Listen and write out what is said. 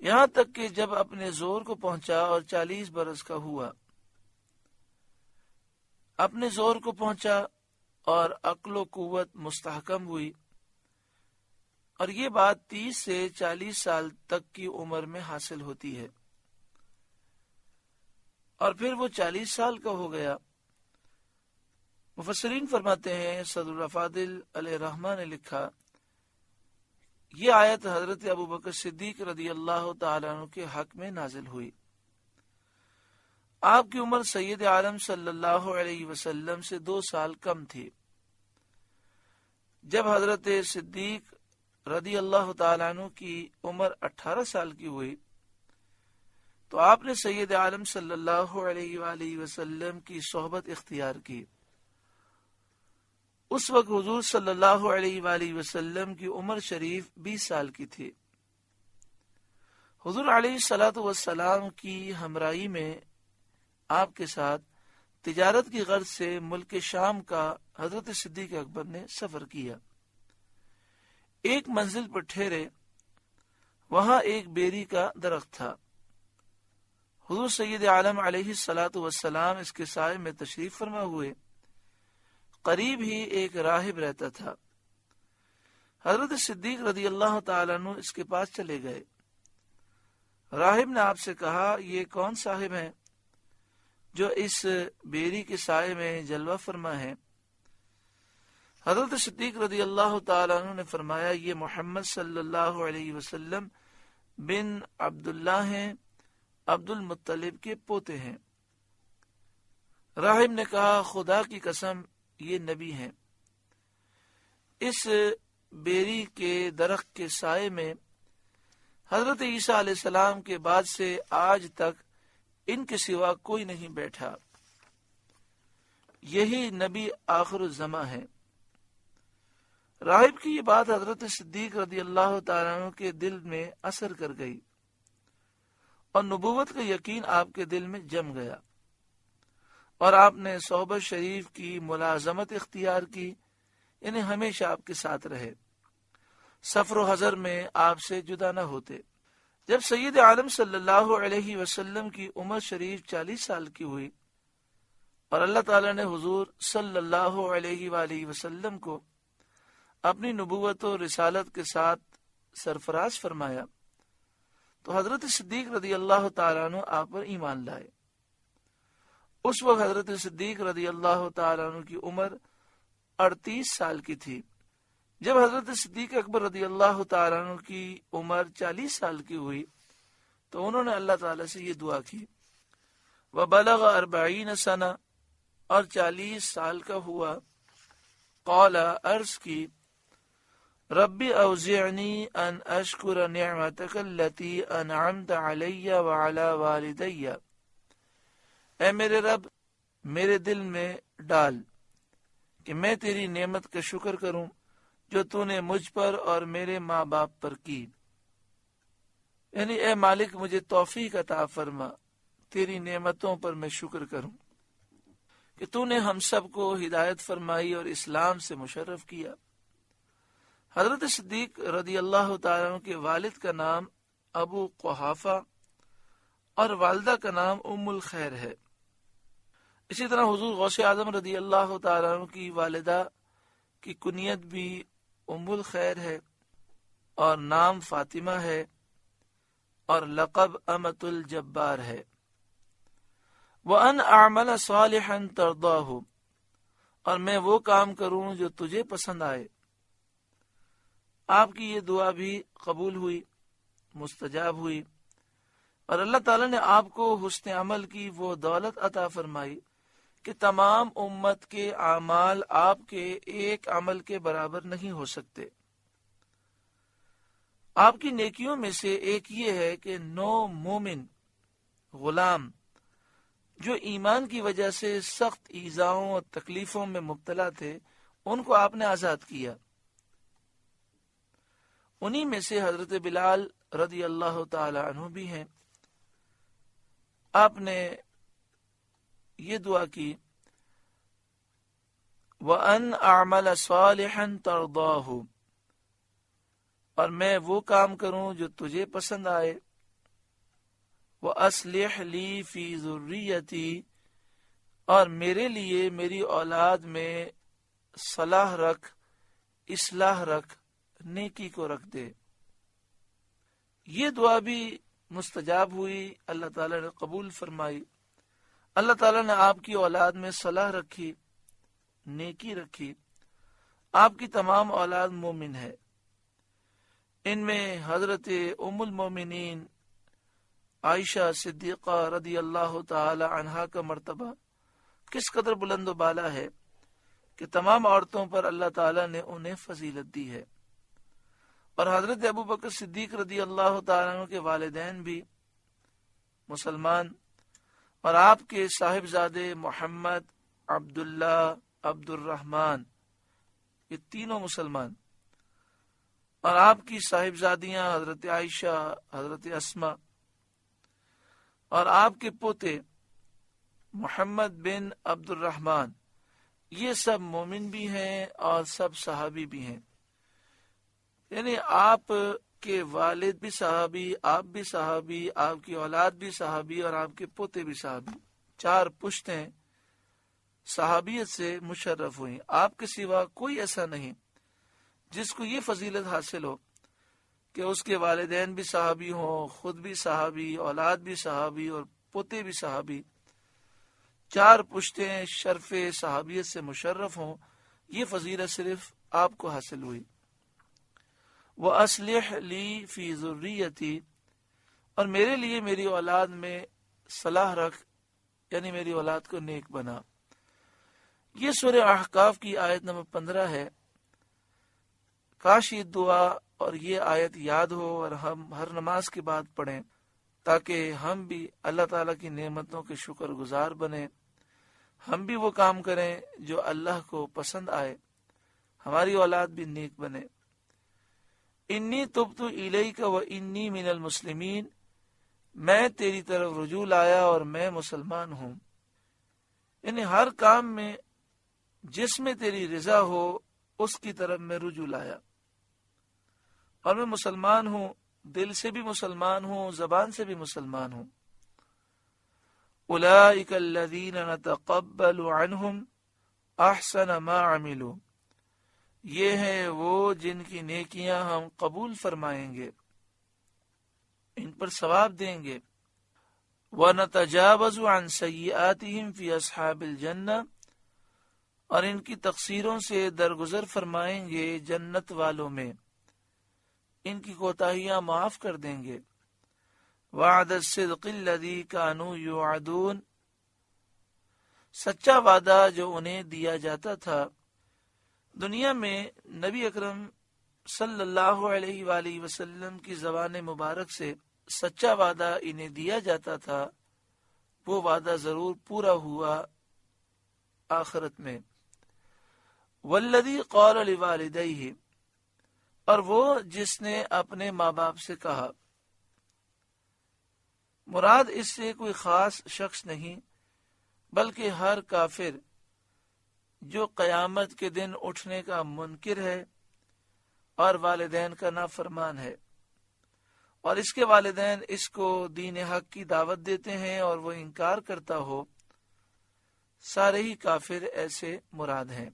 یہاں تک کہ جب اپنے زور کو پہنچا اور 40 برس کا ہوا، اپنے زور کو پہنچا اور عقل و قوت مستحکم ہوئی، اور یہ بات 30 سے 40 سال تک کی عمر میں حاصل ہوتی ہے، اور پھر وہ 40 سال کا ہو گیا۔ مفسرین فرماتے ہیں، صدر الافاضل علیہ رحمہ نے لکھا، یہ آیت حضرت ابوبکر صدیق رضی اللہ تعالیٰ عنہ کے حق میں نازل ہوئی۔ آپ کی عمر سید عالم صلی اللہ علیہ وسلم سے 2 سال کم تھی۔ جب حضرت صدیق رضی اللہ تعالیٰ عنہ کی عمر 18 سال کی ہوئی تو آپ نے سید عالم صلی اللہ علیہ وآلہ وسلم کی صحبت اختیار کی۔ اس وقت حضور صلی اللہ علیہ وآلہ وسلم کی عمر شریف 20 سال کی تھی۔ حضور علیہ الصلوۃ والسلام کی ہمراہی میں آپ کے ساتھ تجارت کی غرض سے ملک شام کا حضرت صدیق اکبر نے سفر کیا۔ ایک منزل پر ٹھہرے، وہاں ایک بیری کا درخت تھا۔ حضور سید عالم علیہ الصلوۃ والسلام اس کے سائے میں تشریف فرما ہوئے۔ قریب ہی ایک راہب رہتا تھا۔ حضرت صدیق رضی اللہ تعالیٰ عنہ اس کے پاس چلے گئے۔ راہب نے آپ سے کہا، یہ کون صاحب ہیں جو اس بیری کے سائے میں جلوہ فرما ہے؟ حضرت صدیق رضی اللہ تعالیٰ عنہ نے فرمایا، یہ محمد صلی اللہ علیہ وسلم بن عبداللہ ہیں، عبد المطلب کے پوتے ہیں۔ راہب نے کہا، خدا کی قسم یہ نبی ہیں۔ اس بیری کے درخت کے سائے میں حضرت عیسیٰ علیہ السلام کے بعد سے آج تک ان کے سوا کوئی نہیں بیٹھا۔ یہی نبی آخر الزماں ہے۔ راہب کی یہ بات حضرت صدیق رضی اللہ تعالیٰ عنہ کے دل میں اثر کر گئی اور نبوت کا یقین آپ کے دل میں جم گیا، اور آپ نے صحبت شریف کی ملازمت اختیار کی، یعنی ہمیشہ آپ کے ساتھ رہے، سفر و حضر میں آپ سے جدا نہ ہوتے۔ جب سید عالم صلی اللہ علیہ وسلم کی عمر شریف 40 سال کی ہوئی اور اللہ تعالیٰ نے حضور صلی اللہ علیہ وآلہ وسلم کو اپنی نبوت و رسالت کے ساتھ سرفراز فرمایا تو حضرت صدیق رضی اللہ تعالیٰ عنہ آپ پر ایمان لائے۔ اس وقت حضرت صدیق رضی اللہ تعالیٰ عنہ کی عمر 38 سال کی تھی۔ جب حضرت صدیق اکبر رضی اللہ تعالیٰ عنہ کی عمر 40 سال کی ہوئی تو انہوں نے اللہ تعالیٰ سے یہ دعا کی، وَبَلَغَ 40 سنہ، اور 40 سال کا ہوا۔ قال، عرض کی، ربی اوزعنی ان اشکر نعمتک التی انعمت علی وعلی والدی، اے میرے رب میرے دل میں ڈال کہ میں تیری نعمت کا شکر کروں جو تو نے مجھ پر اور میرے ماں باپ پر کی، یعنی اے مالک مجھے توفیق عطا فرما تیری نعمتوں پر میں شکر کروں کہ تو نے ہم سب کو ہدایت فرمائی اور اسلام سے مشرف کیا۔ حضرت صدیق رضی اللہ تعالیٰ عنہ کے والد کا نام ابو قحافہ اور والدہ کا نام ام الخیر ہے۔ اسی طرح حضور غوث اعظم رضی اللہ تعالیٰ عنہ کی والدہ کی کنیت بھی ام الخیر ہے اور نام فاطمہ ہے اور لقب امۃ الجبار ہے۔ وَأَنْ أَعْمَلَ صَالِحًا تَرْضَاهُ، اور میں وہ کام کروں جو تجھے پسند آئے۔ آپ کی یہ دعا بھی قبول ہوئی، مستجاب ہوئی، اور اللہ تعالیٰ نے آپ کو حسن عمل کی وہ دولت عطا فرمائی کہ تمام امت کے اعمال آپ کے ایک عمل کے برابر نہیں ہو سکتے۔ آپ کی نیکیوں میں سے ایک یہ ہے کہ 9 مومن غلام جو ایمان کی وجہ سے سخت ایذاؤں اور تکلیفوں میں مبتلا تھے، ان کو آپ نے آزاد کیا۔ انہی میں سے حضرت بلال رضی اللہ تعالی عنہ بھی ہیں۔ آپ نے یہ دعا کی، وَأَنْ أَعْمَلَ صَالِحًا تَرْضَاهُ، اور میں وہ کام کروں جو تجھے پسند آئے۔ وَأَصْلِحْ لِي فِي ذُرِّيَّتِي، اور میرے لیے میری اولاد میں صلاح رکھ، اصلاح رکھ، نیکی کو رکھ دے۔ یہ دعا بھی مستجاب ہوئی، اللہ تعالیٰ نے قبول فرمائی۔ اللہ تعالیٰ نے آپ کی اولاد میں صلاح رکھی، نیکی رکھی۔ آپ کی تمام اولاد مومن ہے۔ ان میں حضرت ام المومنین عائشہ صدیقہ رضی اللہ تعالی عنہا کا مرتبہ کس قدر بلند و بالا ہے کہ تمام عورتوں پر اللہ تعالیٰ نے انہیں فضیلت دی ہے۔ اور حضرت ابو بکر صدیق رضی اللہ تعالیٰ عنہ کے والدین بھی مسلمان، اور آپ کے صاحبزادے محمد، عبداللہ، عبد الرحمن، یہ تینوں مسلمان، اور آپ کی صاحبزادیاں حضرت عائشہ، حضرت اسما، اور آپ کے پوتے محمد بن عبد الرحمن، یہ سب مومن بھی ہیں اور سب صحابی بھی ہیں۔ یعنی آپ کے والد بھی صحابی، آپ بھی صحابی، آپ کی اولاد بھی صحابی، اور آپ کے پوتے بھی صحابی، 4 پشتیں صحابیت سے مشرف ہوئی۔ آپ کے سوا کوئی ایسا نہیں جس کو یہ فضیلت حاصل ہو کہ اس کے والدین بھی صحابی ہوں، خود بھی صحابی، اولاد بھی صحابی اور پوتے بھی صحابی، 4 پشتیں شرف صحابیت سے مشرف ہوں۔ یہ فضیلت صرف آپ کو حاصل ہوئی۔ وَأَصْلِحْ لِي فِي ذُرِّيَّتِي، اور میرے لیے میری اولاد میں صلاح رکھ، یعنی میری اولاد کو نیک بنا۔ یہ سورہ احقاف کی آیت نمبر 15 ہے۔ کاش یہ دعا اور یہ آیت یاد ہو اور ہم ہر نماز کے بعد پڑھیں، تاکہ ہم بھی اللہ تعالیٰ کی نعمتوں کے شکر گزار بنیں، ہم بھی وہ کام کریں جو اللہ کو پسند آئے، ہماری اولاد بھی نیک بنے۔ انی تبت الیک و انی من المسلمین، میں تیری طرف رجوع لایا اور میں مسلمان ہوں۔ یعنی ہر کام میں جس میں تیری رضا ہو اس کی طرف میں رجوع لایا، اور میں مسلمان ہوں، دل سے بھی مسلمان ہوں، زبان سے بھی مسلمان ہوں۔ اولئک الذین نتقبل عنہم احسن ما عملوا، یہ ہیں وہ جن کی نیکیاں ہم قبول فرمائیں گے، ان پر ثواب دیں گے۔ وَنَتَجَاوَزُ عَنْ سَيِّئَاتِهِمْ فِي أَصْحَابِ الْجَنَّةِ، اور ان کی تقصیروں سے درگزر فرمائیں گے جنت والوں میں، ان کی کوتاہیاں معاف کر دیں گے۔ وعد الصدق الذی کانوا یوعدون، سچا وعدہ جو انہیں دیا جاتا تھا۔ دنیا میں نبی اکرم صلی اللہ علیہ وآلہ وسلم کی زبان مبارک سے سچا وعدہ انہیں دیا جاتا تھا، وہ وعدہ ضرور پورا ہوا آخرت میں۔ والذی قال لوالدیہ، اور وہ جس نے اپنے ماں باپ سے کہا، مراد اس سے کوئی خاص شخص نہیں بلکہ ہر کافر جو قیامت کے دن اٹھنے کا منکر ہے اور والدین کا نافرمان ہے، اور اس کے والدین اس کو دین حق کی دعوت دیتے ہیں اور وہ انکار کرتا ہو، سارے ہی کافر ایسے مراد ہیں۔